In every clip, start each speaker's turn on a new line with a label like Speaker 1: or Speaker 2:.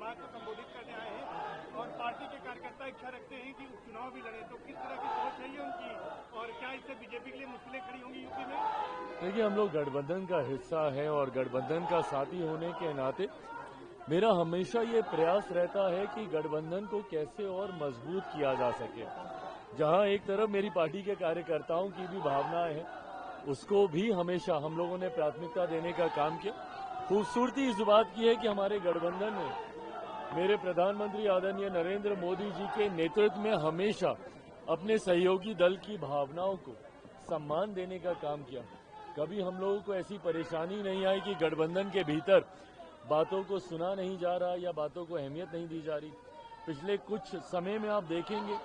Speaker 1: सभा को संबोधित करने आए हैं और पार्टी के कार्यकर्ता इच्छा रखते हैं कि उपचुनाव भी लड़े, तो किस तरह की सोच है ये उनकी और क्या इससे बीजेपी के लिए मुश्किलें खड़ी होंगी यूपी में?
Speaker 2: देखिए, हम लोग गठबंधन का हिस्सा है और गठबंधन का साथी होने के नाते मेरा हमेशा ये प्रयास रहता है कि गठबंधन को कैसे और मजबूत किया जा सके। जहां एक तरफ मेरी पार्टी के कार्यकर्ताओं की भी भावनाएं हैं, उसको भी हमेशा हम लोगों ने प्राथमिकता देने का काम किया। खूबसूरती इस बात की है कि हमारे गठबंधन ने मेरे प्रधानमंत्री आदरणीय नरेंद्र मोदी जी के नेतृत्व में हमेशा अपने सहयोगी दल की भावनाओं को सम्मान देने का काम किया। कभी हम लोगों को ऐसी परेशानी नहीं आई कि गठबंधन के भीतर बातों को सुना नहीं जा रहा या बातों को अहमियत नहीं दी जा रही। पिछले कुछ समय में आप देखेंगे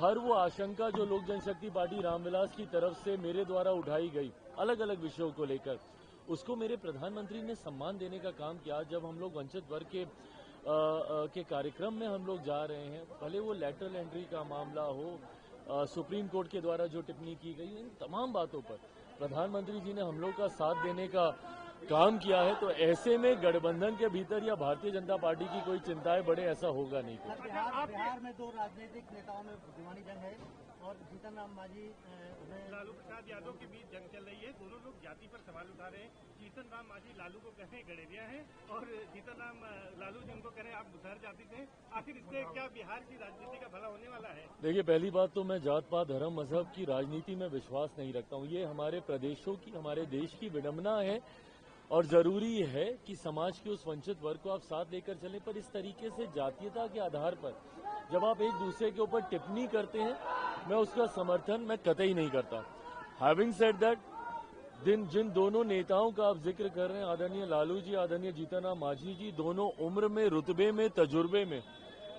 Speaker 2: हर वो आशंका जो लोक जनशक्ति पार्टी रामविलास की तरफ से मेरे द्वारा उठाई गई अलग अलग विषयों को लेकर, उसको मेरे प्रधानमंत्री ने सम्मान देने का काम किया। जब हम लोग वंचित वर्ग के कार्यक्रम में हम लोग जा रहे हैं, भले वो लेटरल एंट्री का मामला हो, सुप्रीम कोर्ट के द्वारा जो टिप्पणी की गई, इन तमाम बातों पर प्रधानमंत्री जी ने हम लोग का साथ देने का काम किया है। तो ऐसे में गठबंधन के भीतर या भारतीय जनता पार्टी की कोई चिंताएं बढ़े, ऐसा होगा नहीं।
Speaker 3: बिहार में दो राजनीतिक नेताओं में दीवानी जंग है और जीतन राम मांझी
Speaker 1: लालू प्रसाद यादव के बीच जंग चल रही है। दोनों लोग जाति पर सवाल उठा रहे हैं। जीतन राम मांझी लालू को कह रहे हैं गडेरिया है और जीतन राम लालू जी उनको कह रहे हैं आप बुधर जाति से। आखिर इससे क्या बिहार की राजनीति का भला होने वाला है? देखिए,
Speaker 2: पहली बात तो मैं जात पात धर्म मजहब की राजनीति में विश्वास नहीं रखता हूँ। ये हमारे प्रदेशों की, हमारे देश की विडंबना है और जरूरी है कि समाज के उस वंचित वर्ग को आप साथ लेकर चलें। पर इस तरीके से जातीयता के आधार पर जब आप एक दूसरे के ऊपर टिप्पणी करते हैं, मैं उसका समर्थन मैं कतई नहीं करता। हैविंग सेड दैट, जिन दोनों नेताओं का आप जिक्र कर रहे हैं, आदरणीय लालू जी, आदरणीय जीतन राम मांझी जी, दोनों उम्र में, रुतबे में, तजुर्बे में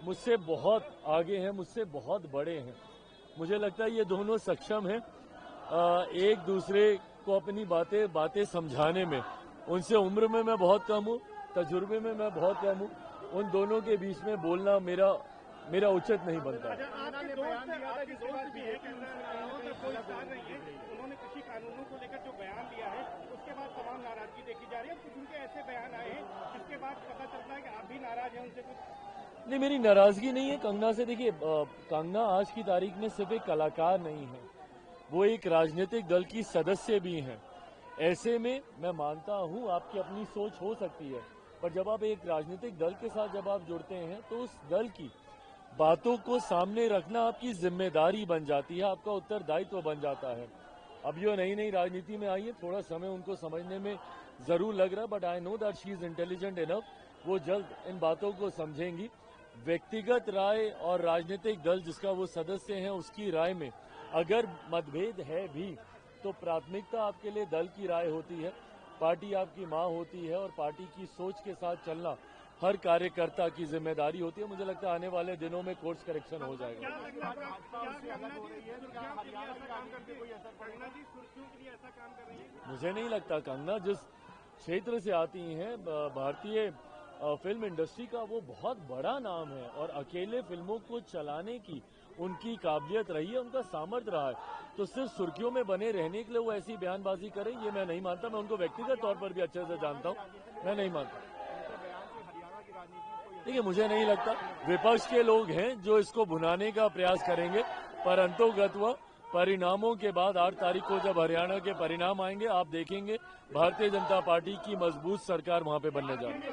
Speaker 2: मुझसे बहुत आगे हैं, मुझसे बहुत बड़े हैं। मुझे लगता है ये दोनों सक्षम हैं एक दूसरे को अपनी बातें समझाने में। उनसे उम्र में मैं बहुत कम हूँ, तजुर्बे में मैं बहुत कम हूँ। उन दोनों के बीच में बोलना मेरा उचित नहीं बनता।
Speaker 1: उन्होंने कृषि कानूनों को लेकर जो बयान दिया है उसके बाद तमाम नाराजगी देखी जा रही है। कुछ उनके ऐसे बयान आए हैं जिसके बाद पता चलता है कि आप भी नाराज हैं उनसे। कुछ
Speaker 2: नहीं, मेरी नाराजगी नहीं है कंगना से। देखिए, कंगना आज की तारीख में सिर्फ एक कलाकार नहीं है, वो एक राजनीतिक दल की सदस्य भी हैं। ऐसे में मैं मानता हूं आपकी अपनी सोच हो सकती है, पर जब आप एक राजनीतिक दल के साथ जब आप जुड़ते हैं तो उस दल की बातों को सामने रखना आपकी जिम्मेदारी बन जाती है, आपका उत्तरदायित्व बन जाता है। अब ये नई राजनीति में आई है, थोड़ा समय उनको समझने में जरूर लग रहा है, but I know that she is intelligent enough. वो जल्द इन बातों को समझेंगी। व्यक्तिगत राय और राजनीतिक दल जिसका वो सदस्य हैं उसकी राय में अगर मतभेद है भी तो प्राथमिकता आपके लिए दल की राय होती है, पार्टी आपकी मां होती है और पार्टी की सोच के साथ चलना हर कार्यकर्ता की जिम्मेदारी होती है। मुझे लगता है आने वाले दिनों में कोर्स करेक्शन हो जाएगा। मुझे नहीं लगता। कंगना जिस क्षेत्र से आती हैं, भारतीय फिल्म इंडस्ट्री का वो बहुत बड़ा नाम है और अकेले फिल्मों को चलाने की उनकी काबिलियत रही है, उनका सामर्थ्य रहा है। तो सिर्फ सुर्खियों में बने रहने के लिए वो ऐसी बयानबाजी करें, ये मैं नहीं मानता। मैं उनको व्यक्तिगत तौर पर भी अच्छे से जानता हूँ, मैं नहीं मानता। देखिए, मुझे नहीं लगता। विपक्ष के लोग हैं जो इसको भुनाने का प्रयास करेंगे, परंतु परिणामों के बाद 8 तारीख को जब हरियाणा के परिणाम आएंगे, आप देखेंगे भारतीय जनता पार्टी की मजबूत सरकार वहां पे बनने जा रही है।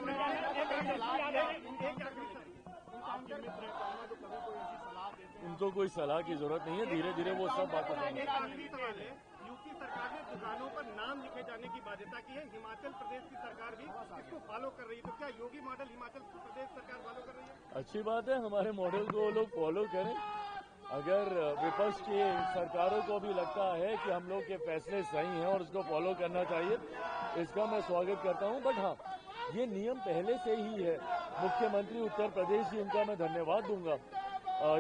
Speaker 2: उनको कोई सलाह की जरूरत नहीं है, धीरे धीरे वो सब बातें करेंगे।
Speaker 1: यूपी सरकार ने दुकानों पर नाम लिखे जाने की बाध्यता की है, हिमाचल प्रदेश की सरकार भी इसको फॉलो कर रही है। तो क्या योगी मॉडल हिमाचल प्रदेश सरकार फॉलो कर रही है?
Speaker 2: अच्छी बात है, हमारे मॉडल को लोग फॉलो करें। अगर विपक्ष की सरकारों को भी लगता है कि हम लोग के फैसले सही हैं और उसको फॉलो करना चाहिए, इसका मैं स्वागत करता हूं। बट हाँ, ये नियम पहले से ही है। मुख्यमंत्री उत्तर प्रदेश जी, उनका मैं धन्यवाद दूंगा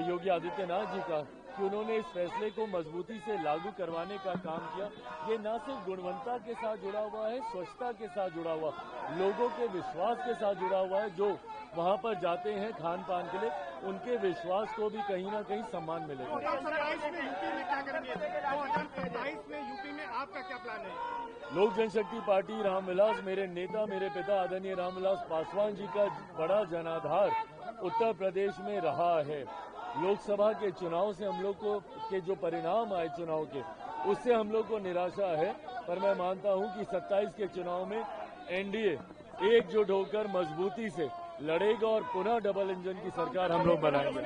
Speaker 2: योगी आदित्यनाथ जी का कि उन्होंने इस फैसले को मजबूती से लागू करवाने का काम किया। ये न सिर्फ गुणवत्ता के साथ जुड़ा हुआ है, स्वच्छता के साथ जुड़ा हुआ, लोगों के विश्वास के साथ जुड़ा हुआ है। जो वहां पर जाते हैं खान पान के लिए, उनके विश्वास को भी कहीं ना कहीं सम्मान मिलेगा।
Speaker 1: 2027 में यूपी में क्या करेंगे? 2027 में यूपी में आपका क्या प्लान है?
Speaker 2: लोक जनशक्ति पार्टी रामविलास, मेरे नेता, मेरे पिता आदरणीय रामविलास पासवान जी का बड़ा जनाधार उत्तर प्रदेश में रहा है। लोकसभा के चुनाव से हम लोग को के जो परिणाम आए चुनाव के, उससे हम लोग को निराशा है, पर मैं मानता हूं कि 27 के चुनाव में एनडीए एकजुट होकर मजबूती से लड़ेगा और पुनः डबल इंजन की सरकार हम लोग बनाएंगे।